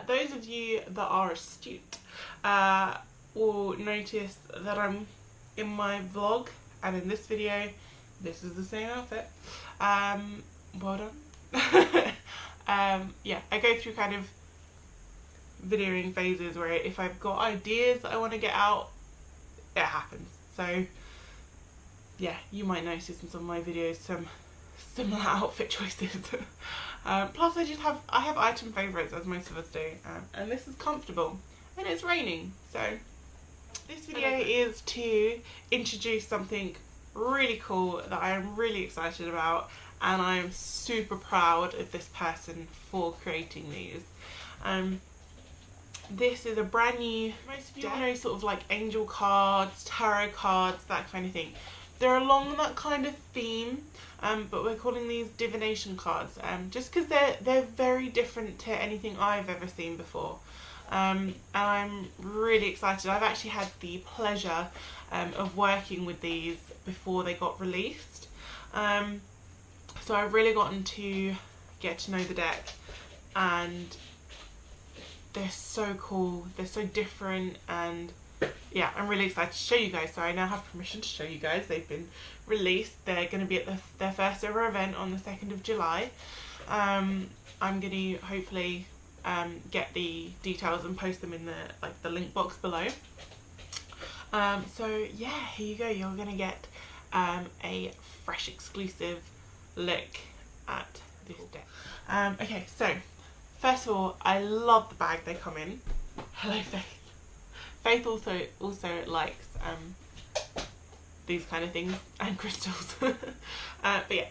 Those of you that are astute will notice that I'm in my vlog, and in this video this is the same outfit. Well done. Yeah, I go through kind of videoing phases where if I've got ideas that I want to get out, it happens. So yeah, you might notice in some of my videos some similar outfit choices. Plus I have item favourites, as most of us do, and this is comfortable and it's raining, so this video is to introduce something really cool that I am really excited about, and I am super proud of this person for creating these. This is a brand new, most of you know, sort of like angel cards, tarot cards, that kind of thing. They're along that kind of theme, but we're calling these divination cards, just because they're very different to anything I've ever seen before. And I'm really excited. I've actually had the pleasure of working with these before they got released. So I've really gotten to get to know the deck, and they're so cool, they're so different, and yeah, I'm really excited to show you guys. So I now have permission to show you guys. They've been released. They're going to be at their first ever event on the 2nd of July. I'm going to hopefully get the details and post them in the link box below. So yeah, here you go. You're going to get a fresh exclusive look at this deck. Okay, so first of all, I love the bag they come in. Hello, Faith. Faith also likes these kind of things and crystals. But yeah,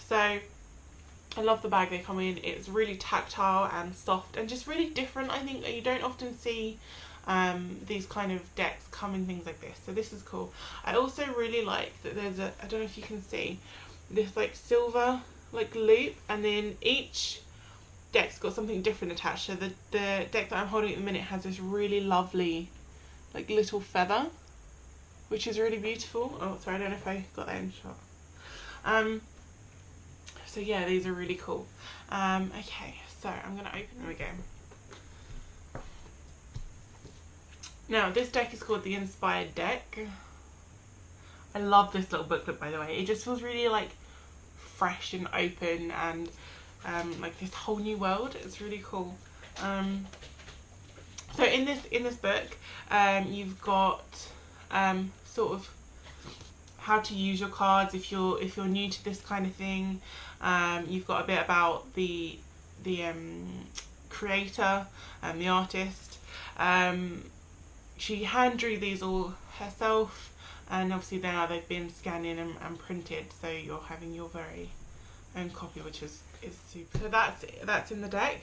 so I love the bag they come in. It's really tactile and soft and just really different. I think that you don't often see these kind of decks come in things like this, so this is cool. I also really like that there's a, I don't know if you can see, this like silver like loop, and then each deck's got something different attached. So the deck that I'm holding at the minute has this really lovely like little feather, which is really beautiful. Oh, sorry, I don't know if I got that in shot. So yeah, these are really cool. Okay, so I'm gonna open, there we go. Now this deck is called the Inspired Deck. I love this little booklet, by the way. It just feels really like fresh and open, and like this whole new world. It's really cool. So in this book, you've got sort of how to use your cards if you're new to this kind of thing. You've got a bit about the creator and the artist. She hand drew these all herself, and obviously now they've been scanned in and printed, so you're having your very own copy, which is super. So that's in the deck.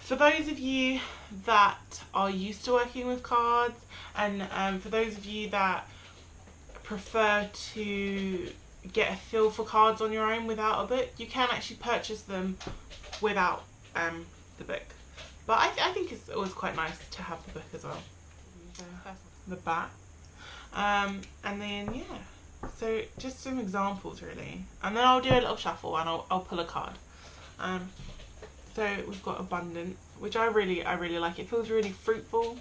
For those of you that are used to working with cards, and for those of you that prefer to get a feel for cards on your own without a book, you can actually purchase them without the book. But I think it's always quite nice to have the book as well. The back. And then yeah, so just some examples really, and then I'll do a little shuffle and I'll pull a card. So we've got Abundance, which I really like. It feels really fruitful,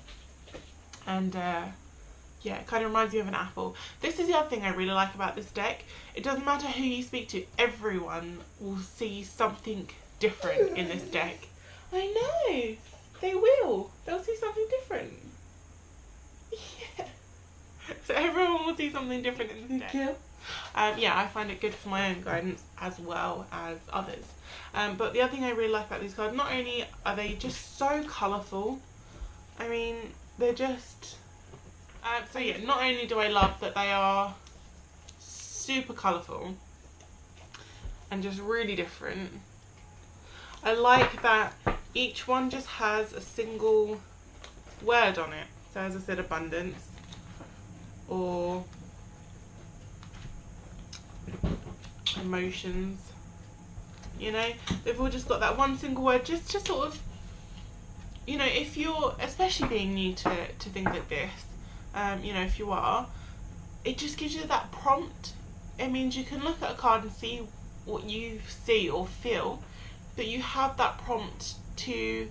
and yeah, it kind of reminds me of an apple. This is the other thing I really like about this deck. It doesn't matter who you speak to, everyone will see something different in this deck. I know, they will. They'll see something different. Yeah. So everyone will see something different in this deck. Yeah, I find it good for my own guidance as well as others. But the other thing I really like about these cards, not only are they just so colourful, I mean, they're just... so yeah, not only do I love that they are super colourful and just really different, I like that each one just has a single word on it. So as I said, abundance, or emotions, you know, they've all just got that one single word, just to sort of, you know, if you're, especially being new to things like this, you know, if you are, it just gives you that prompt. It means you can look at a card and see what you see or feel, but you have that prompt to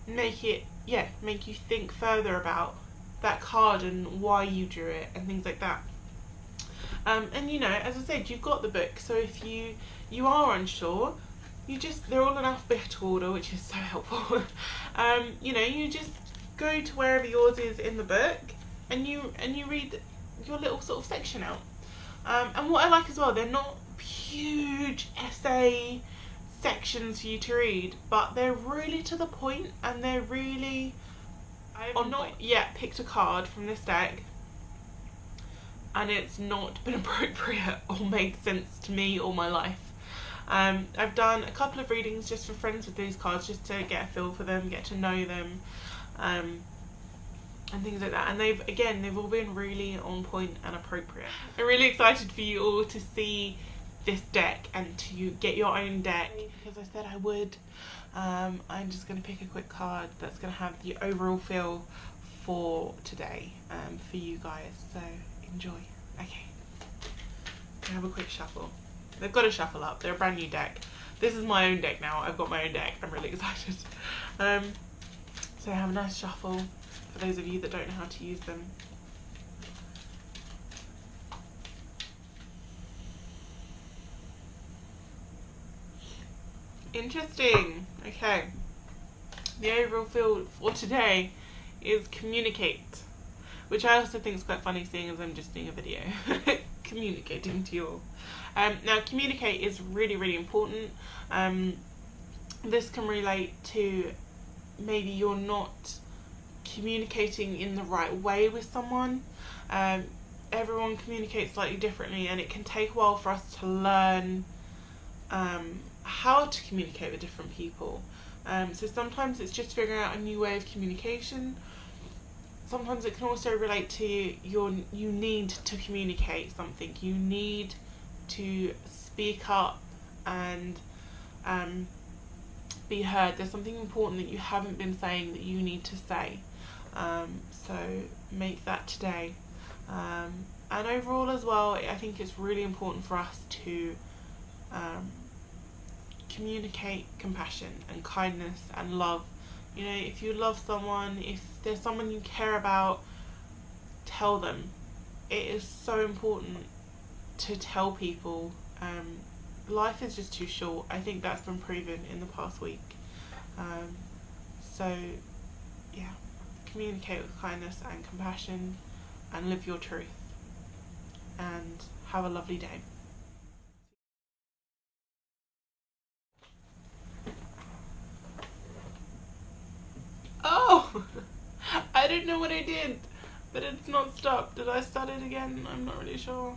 make you think further about that card and why you drew it and things like that. And you know, as I said, you've got the book, so if you are unsure, they're all in alphabetical order, which is so helpful. You know, you just go to wherever yours is in the book, and you read your little sort of section out. And what I like as well, they're not huge essay sections for you to read, but they're really to the point, and they're really. I have not yet picked a card from this deck and it's not been appropriate or made sense to me or my life. I've done a couple of readings just for friends with these cards, just to get a feel for them, get to know them, and things like that. And they've all been really on point and appropriate. I'm really excited for you all to see this deck and to get your own deck, because I said I would. I'm just going to pick a quick card that's going to have the overall feel for today, for you guys, so enjoy. Okay, have a quick shuffle. They've got to shuffle up, they're a brand new deck. This is my own deck now, I've got my own deck, I'm really excited. So have a nice shuffle for those of you that don't know how to use them. Interesting. Okay, the overall feel for today is communicate, which I also think is quite funny, seeing as I'm just doing a video communicating to you all. Now, communicate is really, really important. This can relate to maybe you're not communicating in the right way with someone. Everyone communicates slightly differently, and it can take a while for us to learn how to communicate with different people. So sometimes it's just figuring out a new way of communication. Sometimes it can also relate to you need to communicate something. You need to speak up and be heard. There's something important that you haven't been saying that you need to say. So make that today. And overall as well, I think it's really important for us to communicate compassion and kindness and love. You know, if you love someone, if there's someone you care about, tell them. It is so important to tell people. Life is just too short. I think that's been proven in the past week. So yeah, communicate with kindness and compassion and live your truth, and have a lovely day. Oh, I don't know what I did, but it's not stopped. Did I start it again? I'm not really sure.